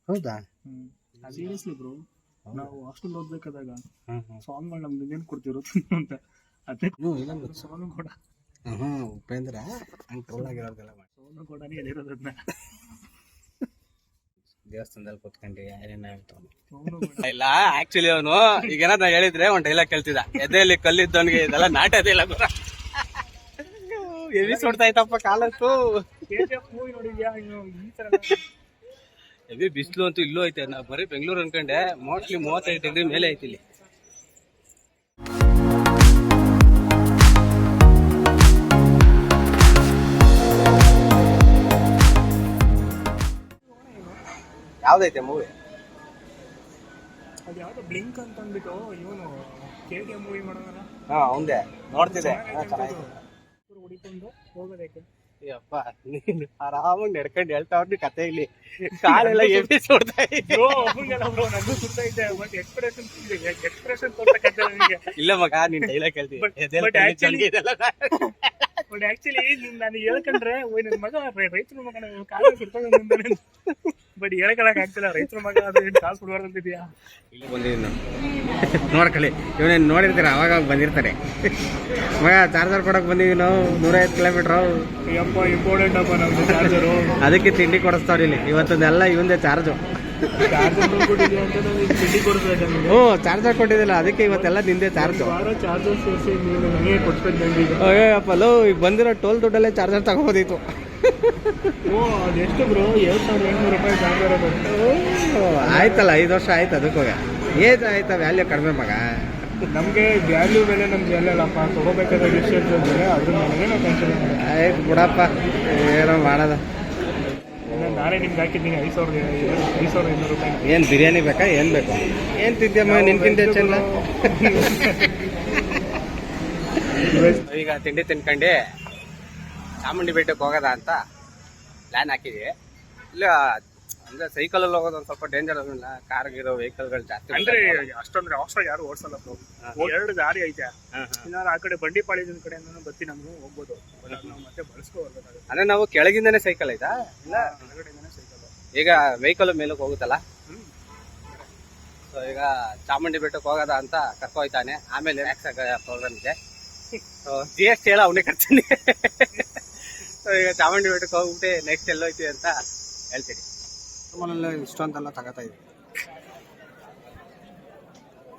ಹೌದಾ? Seriously bro, ನಾವು hostel ಓದ್ಬೇಕಾದಾಗ ಸಾಂಗ್ಗಳು ನಮ್ಗೆ ಇನ್ನೇನು ಕೊಡ್ತಿರೋ ಅಂತ ಅದೇ ಸೋನು ಕೂಡ ಉಪೇಂದ್ರ ಹಂಗೆ ಟ್ರೋಲ್ ಆಗಿರೋದೆಲ್ಲ ಮಾಡಿ ಸೋನು ಕೂಡನೇ ಹೇಳಿರೋದನ್ನ ದೇವಸ್ಥಾನದಲ್ಲಿ ಕೂತ್ಕೊಂಡು ಏನೇನಾಗ್ತಾವ ಇಲ್ಲ. ಆಕ್ಚುಲಿ ಅವನು ಈಗ ಏನಾದ್ರು ಹೇಳಿದ್ರೆ ಒಂದ್ ಡೈಲಾಗ್ ಕೇಳ್ತಿದ್ದ, ಎದೆಯಲ್ಲಿ ಕಲ್ಲಿದ್ದವನಿಗೆ ಇದೆಲ್ಲ ನಾಟದಿಲ್ಲ ಗುರ. ಎವಿ ಸುಡ್ತಾ ಇತ್ತಪ್ಪ ಕಾಲತ್ತು. ಮೂವಿ ನೋಡಿದ್ಯಾ? ಈ ತರ ಎವಿ ಬಿಸಿಲು ಅಂತೂ ಇಲ್ಲೂ ಐತೆ. ನಾವು ಬರೀ ಬೆಂಗಳೂರು ಅನ್ಕೊಂಡೆ, ಮೋಸ್ಟ್ಲಿ 35 ಡಿಗ್ರಿ ಮೇಲೆ ಐತಿ ಇಲ್ಲಿ. ಯಾವ್ದೈತೆ ಮೂವಿ? ಅದು ಯಾವ್ದೋ ಬ್ಲಿಂಕ್ ಅಂತ ಅಂದ್ಬಿಟ್ಟು ಇವನು KTM ಮೂವಿ ಮಾಡೋಣ. ಹಾ ಅವಂದೇ ನೋಡ್ತಿದ್ದೆ, ಹೊಡಿಕೊಂಡು ಹೋಗೋದಕ್ಕೆ. ಅಪ್ಪ ನೀನು ಆರಾಮಾಗಿ ನಡ್ಕೊಂಡು ಹೇಳ್ತಾ ಅವ್ರಿ ಕತೆ. ಇಲ್ಲಿ ಕಾಲೆಲ್ಲ ಎವಿ ಸುಡ್ತಾ ಇತ್ತು. ನನಗೂ ಸುಡ್ತಾ ಇದ್ದೆ, ಬಟ್ ಎಕ್ಸ್ಪ್ರೆಷನ್ ತೋರ್ಸಕ್ಕೆ ನನಗೆ. ಇಲ್ಲ ಮಗ, ನೀನ್ ಡೈಲಾಗ್ ಹೇಳ್ತೀವಿ. ಬಟ್ ಆಕ್ಚುಲಿ ನಾನು ಹೇಳ್ಕೊಂಡ್ರೆ ನನ್ನ ಮಗ ರೈತರ ಮಗ ಕಾಲ ಸುಡ್ತಾನೆ. ಬಟ್ ಹೇಳ್ಕೊಳಕ್ ಆಗ್ತಿಲ್ಲ, ರೈತರ ಮಗ ಅದು ಕಾಸು ಕೊಡ್ಬಾರ್ದಂತಿದ್ಯಾ? ಇಲ್ಲಿ ಬಂದಿದ್ದೀನಿ ನೋಡ್ಕೊಳ್ಳಿ. ಇವನೇನು ನೋಡಿರ್ತೀರ, ಅವಾಗ ಬಂದಿರ್ತಾರೆ. ಮಗ ಚಾರ್ಜರ್ ಕೊಡಕ್ ಬಂದಿದ್ದೀವಿ ನಾವು, 105 ಕಿಲೋಮೀಟ್ರು. ಯಪ್ಪ ಇಂಪಾರ್ಟೆಂಟ್ ಅಪ್ಪ ನಮ್ದು ಚಾರ್ಜರು. ಅದಕ್ಕೆ ತಿಂಡಿ ಕೊಡಿಸ್ತಾವ್ರಿ ಇಲ್ಲಿ. ಇವತ್ತೊಂದೆಲ್ಲ ಇವಂದೇ ಚಾರ್ಜು. ತಿಂಡಿ ಕೊಡಿಸ್ಬೇಕು. ಹ್ಞೂ, ಚಾರ್ಜರ್ ಕೊಟ್ಟಿದ್ದಿಲ್ಲ, ಅದಕ್ಕೆ ಇವತ್ತೆಲ್ಲ ನಿಂದೆ ಚಾರ್ಜು. ಚಾರ್ಜರ್ ಸೇರಿಸಿ ನೀವು ನನಗೆ ಕೊಡ್ಸ್ಬೇಕು. ಅಯ್ಯಪ್ಪ ಲೋ, ಈಗ ಬಂದಿರೋ ಟೋಲ್ ದುಡ್ಡಲ್ಲೇ ಚಾರ್ಜರ್ ತಗೋಬೋದಿತ್ತು. ಅದೆಷ್ಟು ಬ್ರೋ? 7,800 ರೂಪಾಯಿ ಚಾರ್ಜರ್ ಅದು. ಆಯ್ತಲ್ಲ, 5 ವರ್ಷ ಆಯ್ತು. ಅದಕ್ಕೂ ಏಜ್ ಆಯ್ತಾ, ವ್ಯಾಲ್ಯೂ ಕಡಿಮೆ ಮಗ. ನಮಗೆ ವ್ಯಾಲ್ಯೂ ಬೆಲೆ ನಮ್ಗೆ ಎಲ್ಲಪ್ಪ ತಗೋಬೇಕಾದ್ರೆ ಎಷ್ಟು ಇರ್ತದೆ, ಅದ್ರ ನನಗೆ ನಾವು ಟೆನ್ಷನ್. ಆಯ್ತು ಬಿಡಪ್ಪ, ಏನೋ ಮಾಡೋದ. ನಾನೇ ನಿಮ್ಗೆ ಹಾಕಿದ್ದೀನಿ 5,500 ರೂಪಾಯಿ. ಏನು ಬಿರಿಯಾನಿ ಬೇಕಾ, ಏನು ಬೇಕು? ಏನು ತಿಂತೀಯಮ್ಮ, ನಿನ್ಕಿಂತ ಹೆಚ್ಚಿಲ್ಲ. ಈಗ ತಿಂಡಿ ತಿನ್ಕೊಂಡು ಚಾಮುಂಡಿ ಬೆಟ್ಟಕ್ಕೆ ಹೋಗೋದ ಅಂತ ಪ್ಲಾನ್ ಹಾಕಿದ್ವಿ. ಇಲ್ಲ ಅಂದ್ರೆ ಸೈಕಲಲ್ಲಿ ಹೋಗೋದು ಒಂದು ಸ್ವಲ್ಪ ಡೇಂಜರ್ ಅಲ್ಲ, ಕಾರ್ಗಿರೋ ವೆಹಿಕಲ್ಗಳು ಜಾಸ್ತಿ. ಅಂದ್ರೆ ಅಷ್ಟೊಂದ್ರೆ ಅವಸರ ಯಾರು ಓಡಿಸಲ್ಲ. 2 ದಾರಿ ಐತೆ. ಇನ್ನಾರು ಆ ಕಡೆ ಬಂಡಿಪಾಳ್ಯದ ಕಡೆ ಬರ್ತೀನಿ, ನಮ್ಗೆ ಹೋಗ್ಬೋದು. ನಾವು ಮತ್ತೆ ಬಳಸ್ಕೋಬಾರ್ದು. ಅಂದ್ರೆ ನಾವು ಕೆಳಗಿಂದನೇ ಸೈಕಲ್ ಐತಾ? ಇಲ್ಲ ಕೆಳಗಡೆಯಿಂದನೇ ಸೈಕಲ್. ಈಗ ವೆಹಿಕಲ್ ಮೇಲಕ್ಕೆ ಹೋಗುತ್ತಲ್ಲ. ಸೊ ಈಗ ಚಾಮುಂಡಿ ಬೆಟ್ಟಕ್ಕೆ ಹೋಗೋದ ಅಂತ ಕರ್ಕೊ ಹೋಯ್ತಾನೆ. ಆಮೇಲೆ ಮ್ಯಾಕ್ಸ್ ಪ್ರೋಗ್ರಾಮ್ ಇದೆ. GST ಹೇಳ ಅವನೇ ಕರ್ತೀನಿ. ಈಗ ಚಾಮುಂಡಿ ಬೆಟ್ಟಕ್ಕೆ ಹೋಗ್ಬಿಟ್ಟು ನೆಕ್ಸ್ಟ್ ಎಲ್ಲೋಯ್ತೀವಿ ಅಂತ ಹೇಳ್ತೀನಿ. ಇಷ್ಟೊಂದೆಲ್ಲ ತಗೋತಾ ಇದ್ವಿ.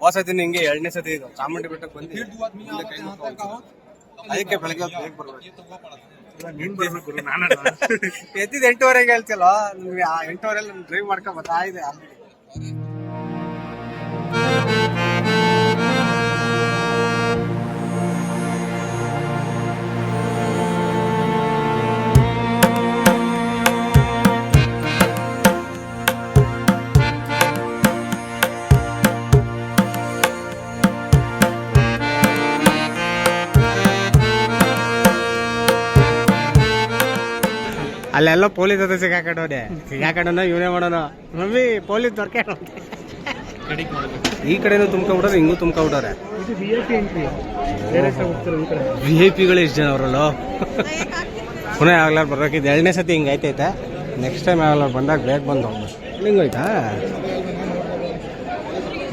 ಹೊಸತಿ ಹಿಂಗೆ 2ನೇ ಸತಿ ಇದು ಚಾಮುಂಡಿ ಬೆಟ್ಟಕ್ಕೆ ಬಂದು ಅದಕ್ಕೆ ಬೆಳಗ್ಗೆ ಬೇಗ ಬರ್ಬೇಕು. ಎತ್ತಿದ 8:30 ಹೇಳ್ತಿಲ್ವ? ನಿಮ್ಗೆ 8:30 ಡ್ರೈವ್ ಮಾಡ್ಕೊಂಡ್ ಬರ್ತಾ ಇದೆ ಆಲ್ರೆಡಿ. ಅಲ್ಲೆಲ್ಲ ಪೊಲೀಸ್ ಹತ್ರ ಸಿಗಾಕೊಂಡವನೆ ಇವನೇ ಮಾಡೋಣ. ಮಮ್ಮಿ ಪೊಲೀಸ್ ದೊರಕ ಈ ಕಡೆನೂ ತುಂಬ್ಕೊಂಡ್ಬಿಟ್ರೆ, ಹಿಂಗೂ ತುಂಬ್ಕೊಂಡ್ಬಿಟ್ಟವ್ರೆ. VIP ಎಷ್ಟು ಜನ ಅವರಲ್ಲ. ಪುನಃ ಯಾವಾಗ್ಲಾರು ಬರ್ಬೇಕಿದ್ದು 2ನೇ ಸತಿ ಹಿಂಗೆ ಆಯ್ತೈತೆ. ನೆಕ್ಸ್ಟ್ ಟೈಮ್ ಯಾವಾಗ್ಲಾರು ಬಂದಾಗ ಬೇಗ ಬಂದು ಹಿಂಗೆ ಹೋಯ್ತಾ.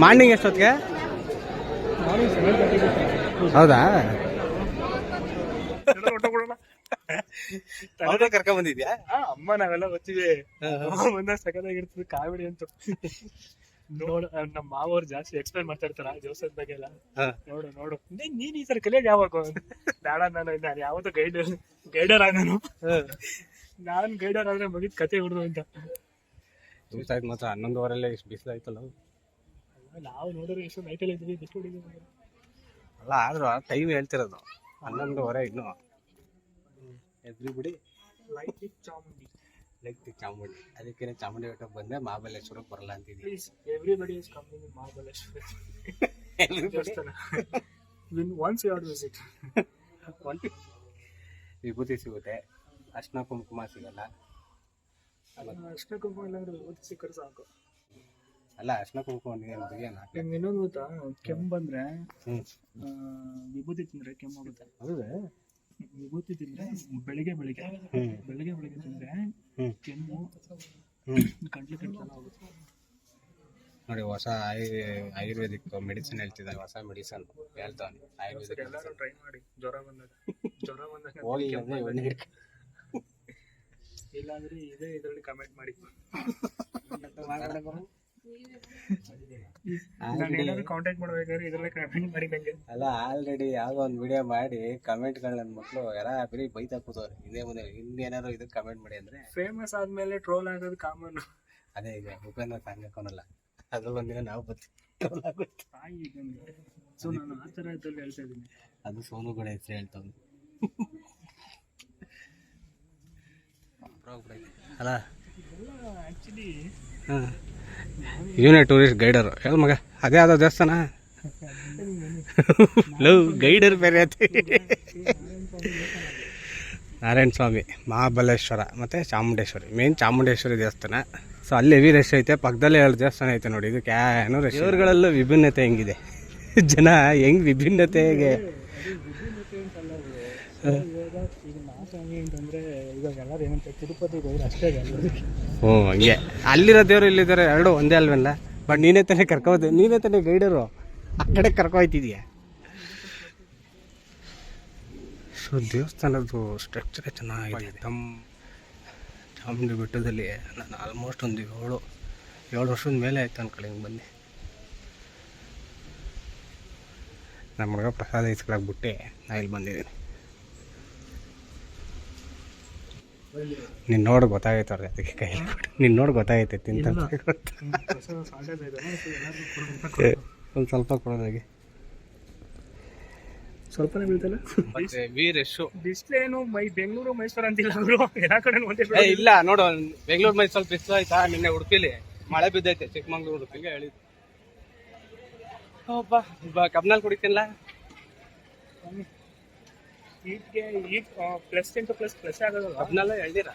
ಮಾರ್ನಿಂಗ್ ಎಷ್ಟೊತ್ತಿಗೆ? ಹೌದಾ? ಕರ್ಕೊಂಡ್ ಬಂದಿದ್ಯಾ? ಅಮ್ಮ ನಾವೆಲ್ಲ ಬರ್ತೀವಿ. ಬಂದಾಗ ಸಕಲಾಗಿರ್ತದೆ ಕಾಮಿಡಿ ಅಂತೂ. ನೋಡ, ನಮ್ಮ ಮಾವವ್ರು ಜಾಸ್ತಿ ಎಕ್ಸ್ಪ್ಲೈನ್ ಮಾಡ್ತಾ ಇರ್ತಾರ ಜೋಸಫ್ ಬಗ್ಗೆ ಎಲ್ಲ. ನೋಡು ನೀನ್ ಈ ಸಲ ಕಲಿಯೋದು ಯಾವಾಗ? ಬೇಡ, ನಾನು ಯಾವತ್ತೂ ಗೈಡರ್ ಆಗೋನು. ನಾನ್ ಗೈಡರ್ ಆದ್ರೆ ಮುಗಿದ್ ಕತೆ ಹುಡುಗ ಅಂತ. ಮಾತ್ರ 11:15 ಇಷ್ಟು ಬಿಸಿಲಾಯ್ತಲ್ಲ. ನಾವು ನೋಡಿದ್ರೆ ಎಷ್ಟು ನೈಟಲ್ಲಿ ಇದ್ವಿ, ಬಿಸಿಲು ಹೊಡಿದ್ವಿ ಅಲ್ಲ. ಆದ್ರೂ ಟೈಮ್ ಹೇಳ್ತಿರೋದು 11:15 ಇನ್ನು. Everybody like the Chamundi. ಅದಕ್ಕೆ ಚಾಮುಂಡಿ ಬೆಟ್ಟಕ್ಕೆ ಬಂದೆ, ಮಹಾಬಲೇಶ್ವರಕ್ಕೆ ಬರಲ್ಲ ಅಂತಿದ್ದೀನಿ. Everybody is coming in Mahabaleshwar. Once you are visit. ವಿಭೂತಿ ಸಿಗುತ್ತೆ, ಅರ್ಶಿನ ಕುಂಕುಮ ಸಿಗಲ್ಲ. ಅರ್ಶಿನ ಕುಂಕುಮ ಇಲ್ಲಾಂದ್ರೆ ವಿಭೂತಿ ಸಿಕ್ಕರೆ ಸಾಕು. ಅಲ್ಲ, ಅರ್ಶಿನ ಕುಂಕುಮ ಇನ್ನೊಂದು ಗೊತ್ತಾ, ಕೆಮ್ಮು ಬಂದ್ರೆ ವಿಭೂತಿ ತಿಂದ್ರೆ ಕೆಮ್ಮು ಆಗುತ್ತೆ. ಹೌದಾ? ವಿಭೂತಿ ತಿಂದ್ರೆ ಬೆಳಿಗ್ಗೆ ತಿಂದ್ರೆ ಕೆಮ್ಮು, ಗಂಟ್ಲು ಕಟ್ಟೆಲ್ಲ ಹೋಗುತ್ತೆ. ನೋಡಿ ಹೊಸ ಆಯುರ್ವೇದಿಕ್ ಮೆಡಿಸಿನ್ ಹೇಳ್ತಿದ್ದಾನೆ, ಹೊಸ ಮೆಡಿಸನ್ ಹೇಳ್ತಾನೆ ಆಯುರ್ವೇದಿಕ್ ಎಲ್ಲರೂ ಟ್ರೈ ಮಾಡಿ ಜ್ವರ ಬಂದಾಗ ಹೋಗಿ ಇವನ್ನೇ ಹಿಡ್ಕ ಇಲ್ಲಾಂದ್ರೆ ಇದೇ ಇದರಲ್ಲಿ ಕಮೆಂಟ್ ಮಾಡಿ. ನಾನು ಏನಾದ್ರು ಕಾಂಟ್ಯಾಕ್ಟ್ ಮಾಡ್ಬೇಕಾದ್ರೆ ಇದ್ರಲ್ಲೇ ಕಮೆಂಟ್ ಮಾಡಿ ನಂಗೆ. ಅಲ್ಲ ಆಲ್ರೆಡಿ ಯಾವ್ದೋ ಒಂದು ವಿಡಿಯೋ ಮಾಡಿ ಕಮೆಂಟ್ಗಳು ನನ್ನ ಮಕ್ಕಳು ಯಾರ ಬರೀ ಬೈತಾ ಕೂತವ್ರೆ, ಹಿಂದೆ ಮುಂದೆ ಇನ್ನೇನಾರು ಇದಕ್ಕೆ ಕಮೆಂಟ್ ಮಾಡಿ ಅಂದ್ರೆ. ಫೇಮಸ್ ಆದ್ಮೇಲೆ ಟ್ರೋಲ್ ಆಗೋದು ಕಾಮನ್. ಅದೇ ಈಗ ಉಪೇಂದ್ರ ಸಾಂಗ್ ಹಾಕೋನಲ್ಲ, ಅದ್ರಲ್ಲಿ ಒಂದಿನ ನಾವು ಬರ್ತೀವಿ ಟ್ರೋಲ್ ಆಗುತ್ತೆ. ಸೊ ನಾನು ಆ ಥರ ಇದ್ರಲ್ಲಿ ಹೇಳ್ತಾ ಇದ್ದೀನಿ. ಅದು ಸೋನು ಕೂಡ ಹೆಸರು ಹೇಳ್ತಾವ ಅಲ್ಲ. ಆಕ್ಚುಲಿ ಹಾಂ, ಇವನೇ ಟೂರಿಸ್ಟ್ ಗೈಡರು. ಹೇಳ ಮಗ, ಅದೇ ಆದ ದೇವಸ್ಥಾನ ಲವ್ ಗೈಡರ್ ಬೇರೆ ಐತಿ. ನಾರಾಯಣ ಸ್ವಾಮಿ, ಮಹಾಬಲೇಶ್ವರ ಮತ್ತು ಚಾಮುಂಡೇಶ್ವರಿ, ಮೇನ್ ಚಾಮುಂಡೇಶ್ವರಿ ದೇವಸ್ಥಾನ. ಸೊ ಅಲ್ಲಿ ಹೆವಿ ರಶ್ ಐತೆ, ಪಕ್ಕದಲ್ಲೇ 2 ದೇವಸ್ಥಾನ ಐತೆ ನೋಡಿ. ಇದು ಕ್ಯಾನು ರಶ್. ಇವ್ರುಗಳಲ್ಲೂ ವಿಭಿನ್ನತೆ ಹೆಂಗಿದೆ, ಜನ ಹೆಂಗ್ ವಿಭಿನ್ನತೆಗೆ. ಅಂತಂದ್ರೆ ಇವಾಗ ಎಲ್ಲರೂ ಏನಂತ ತಿರುಪತಿಗೆ ಹೋದ್ರೆ ಅಷ್ಟೇ. ಹ್ಞೂ, ಹಂಗೆ ಅಲ್ಲಿರೋ ದೇವರು ಇಲ್ಲಿದ್ದಾರೆ, 2 ಒಂದೇ ಅಲ್ವಲ್ಲ. ಬಟ್ ನೀನೇ ತಾನೇ ಕರ್ಕೋದು, ನೀನೇ ತಾನೇ ಗೈಡರು, ಆ ಕಡೆ ಕರ್ಕೊಯ್ತಿದೀಯ. ಸೊ ದೇವಸ್ಥಾನದ್ದು ಸ್ಟ್ರಕ್ಚರೇ ಚೆನ್ನಾಗಿದೆ. ನಮ್ಮ ಚಾಮುಂಡಿ ಬೆಟ್ಟದಲ್ಲಿ ನಾನು ಆಲ್ಮೋಸ್ಟ್ ಒಂದು 7 ವರ್ಷದ ಮೇಲೆ ಆಯ್ತು ಅನ್ಕೊಳ್ಳಿ ಹಿಂಗೆ ಬಂದು. ನಮ್ಮ ಹುಡುಗ ಪ್ರಸಾದ ಇಸ್ಕೊಳಕ್ಕೆ ಬಿಟ್ಟೆ ನಾ ಇಲ್ಲಿ ಬಂದಿದ್ದೀನಿ. ನೀನು ನೋಡಿ ಗೊತ್ತಾಗೈತೆ ಅವ್ರಿಗೆ, ಅದಕ್ಕೆ ಕೈಯಲ್ಲಿ ಕೊಟ್ಟು ನೀನು ನೋಡಿ ಗೊತ್ತಾಗೈತೆ ತಿಂತ. ಒಂದು ಸ್ವಲ್ಪ ಕೊಡೋದಾಗೆ ಸ್ವಲ್ಪನೇ ಬೀಳ್ತಲ್ಲ. ಬಿಸಿಲು ಏನು ಬೆಂಗಳೂರು ಮೈಸೂರು ಅಂತಿಲ್ಲ ಅವರು, ಎಲ್ಲ ಕಡೆ ಒಂದೇ. ಇಲ್ಲ ನೋಡು, ಬೆಂಗಳೂರು ಮೈ ಸ್ವಲ್ಪ ಬಿಸಿಲು ಆಯ್ತಾ, ನಿನ್ನೆ ಉಡುಪಿಲಿ ಮಳೆ ಬಿದ್ದೈತೆ, ಚಿಕ್ಕಮಂಗ್ಳೂರು ಉಡುಪಿಗೆ ಹೇಳಿದ್ದು. ಕಬ್ನಲ್ಲಿ ಕುಡಿತೀನಿಲ್ಲ ಈಗ ಪ್ಲಸ್ ಇಂಟು ಪ್ಲಸ್ ಆಗೋದಲ್ಲ. ಕಬ್ನೆಲ್ಲ ಎಳ್ದಿರ